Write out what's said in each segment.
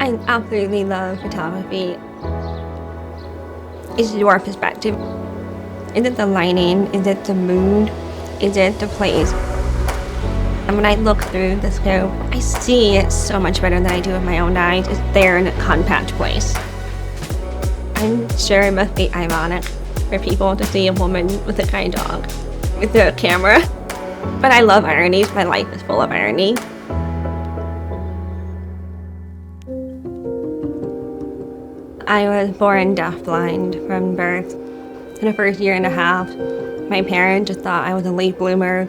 I absolutely love photography. It's your perspective. Is it the lighting? Is it the mood? Is it the place? And when I look through the scope, I see it so much better than I do with my own eyes. It's there in a compact place. I'm sure it must be ironic for people to see a woman with a guide dog with a camera. But I love irony. My life is full of irony. I was born deaf-blind from birth. In the first year and a half, my parents just thought I was a late bloomer.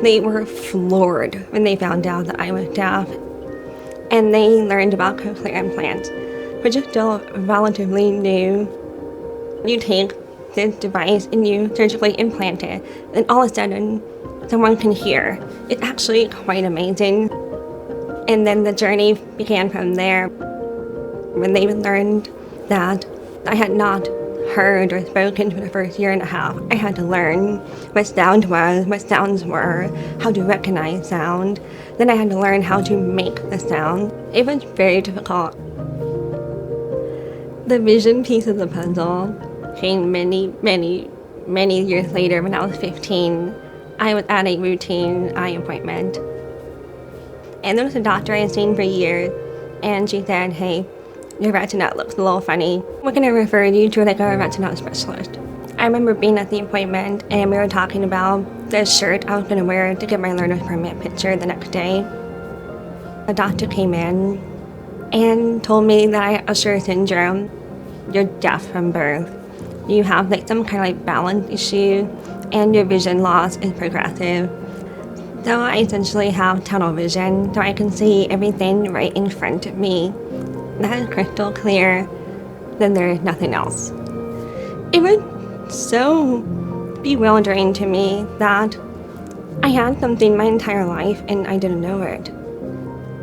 They were floored when they found out that I was deaf. And they learned about cochlear implants, which is still relatively new. You take this device and you surgically implant it, and all of a sudden, someone can hear. It's actually quite amazing. And then the journey began from there. When they learned that I had not heard or spoken for the first year and a half, I had to learn what sound was, what sounds were, how to recognize sound. Then I had to learn how to make the sound. It was very difficult. The vision piece of the puzzle came many years later when I was 15. I was at a routine eye appointment. And there was a doctor I had seen for years, and she said, "Hey, your retina looks a little funny. We're going to refer you to like a retina specialist." I remember being at the appointment and we were talking about the shirt I was going to wear to get my learner's permit picture the next day. A doctor came in and told me that I had Usher Syndrome. You're deaf from birth. You have like some kind of like balance issue and your vision loss is progressive. So I essentially have tunnel vision, so I can see everything right in front of me. That is crystal clear, then there is nothing else. It was so bewildering to me that I had something my entire life and I didn't know it.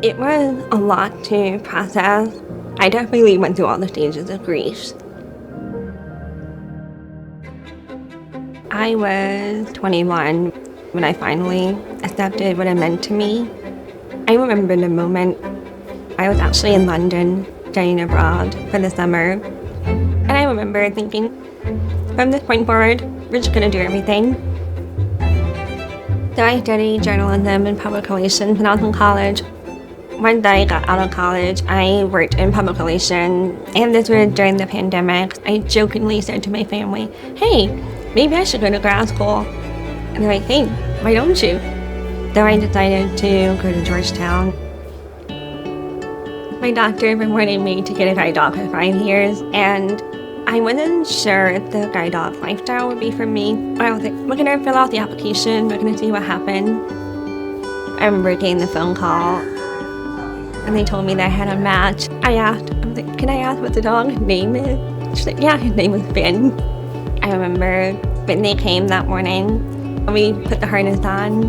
It was a lot to process. I definitely went through all the stages of grief. I was 21 when I finally accepted what it meant to me. I remember the moment. I was actually in London studying abroad for the summer. And I remember thinking, from this point forward, we're just going to do everything. So I studied journalism and public relations when I was in college. Once I got out of college, I worked in public relations, and this was during the pandemic. I jokingly said to my family, "Hey, maybe I should go to grad school." And they're like, "Hey, why don't you?" So I decided to go to Georgetown. My doctor had been wanting me to get a guide dog for 5 years, and I wasn't sure if the guide dog lifestyle would be for me. I was like, we're gonna fill out the application, we're gonna see what happens. I remember getting the phone call, and they told me that I had a match. I was like, "Can I ask what the dog's name is?" She's like, "Yeah, his name was Ben." I remember when they came that morning, we put the harness on,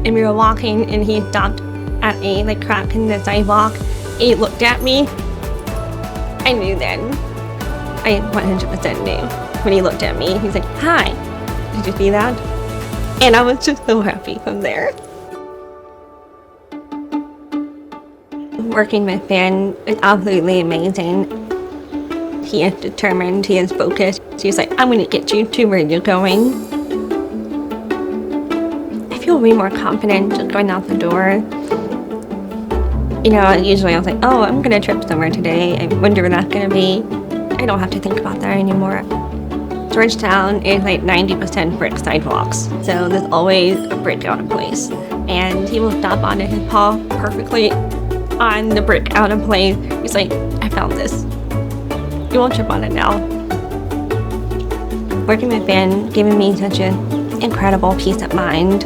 and we were walking, and he stopped at a crack in the sidewalk. He looked at me. I knew then. I 100% knew. When he looked at me, he's like, "Hi, did you see that?" And I was just so happy from there. Working with Ben is absolutely amazing. He is determined, he is focused. He's like, "I'm gonna get you to where you're going." I feel way more confident just going out the door. Usually I was like, "Oh, I'm gonna trip somewhere today. I wonder where that's gonna be." I don't have to think about that anymore. Georgetown is like 90% brick sidewalks, so there's always a brick out of place. And he will stop on his paw perfectly on the brick out of place. He's like, "I found this. You won't trip on it now." Working with Ben giving me such an incredible peace of mind.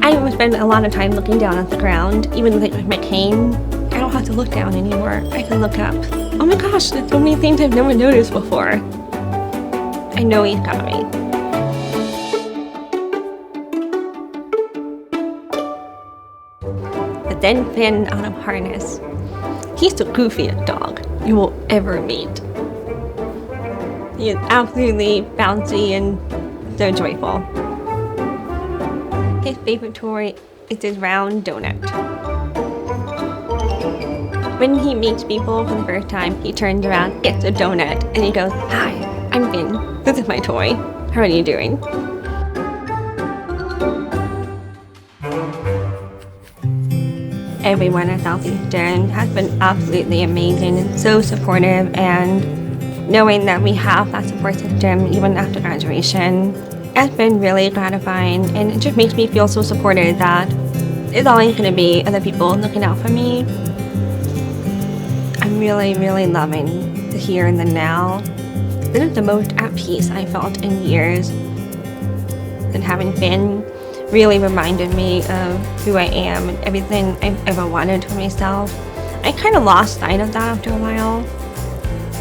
I would spend a lot of time looking down at the ground, even with my cane. I don't have to look down anymore. I can look up. Oh my gosh, there's so many things I've never noticed before. I know he's got me. But then Ben out of harness. He's the goofiest dog you will ever meet. He is absolutely bouncy and so joyful. His favorite toy is his round donut. When he meets people for the first time, he turns around, gets a donut, and he goes, "Hi, I'm Finn. This is my toy. How are you doing?" Everyone at Southeastern has been absolutely amazing and so supportive, and knowing that we have that support system even after graduation has been really gratifying, and it just makes me feel so supported that there's always going to be other people looking out for me. I'm really, really loving the here and the now. This is the most at peace I felt in years, and having been really reminded me of who I am and everything I've ever wanted for myself. I kind of lost sight of that after a while.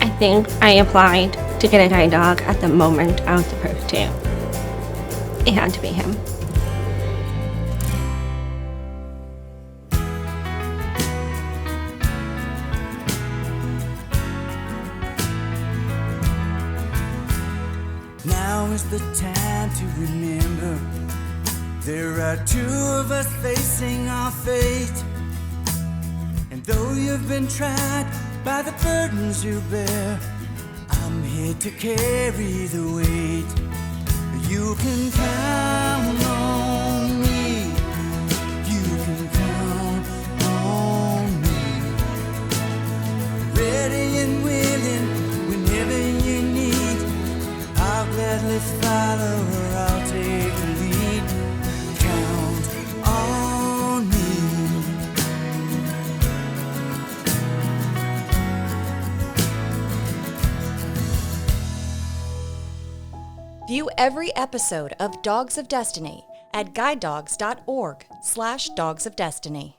I think I applied to get a guide dog at the moment I was supposed to. It had to be him. Now is the time to remember there are two of us facing our fate. And though you've been tried by the burdens you bear, I'm here to carry the weight. You can count on me. You can count on me. Ready and willing whenever you need. I'll gladly follow or I'll take the lead. Count on me. View every episode of Dogs of Destiny at guidedogs.org/dogsofdestiny.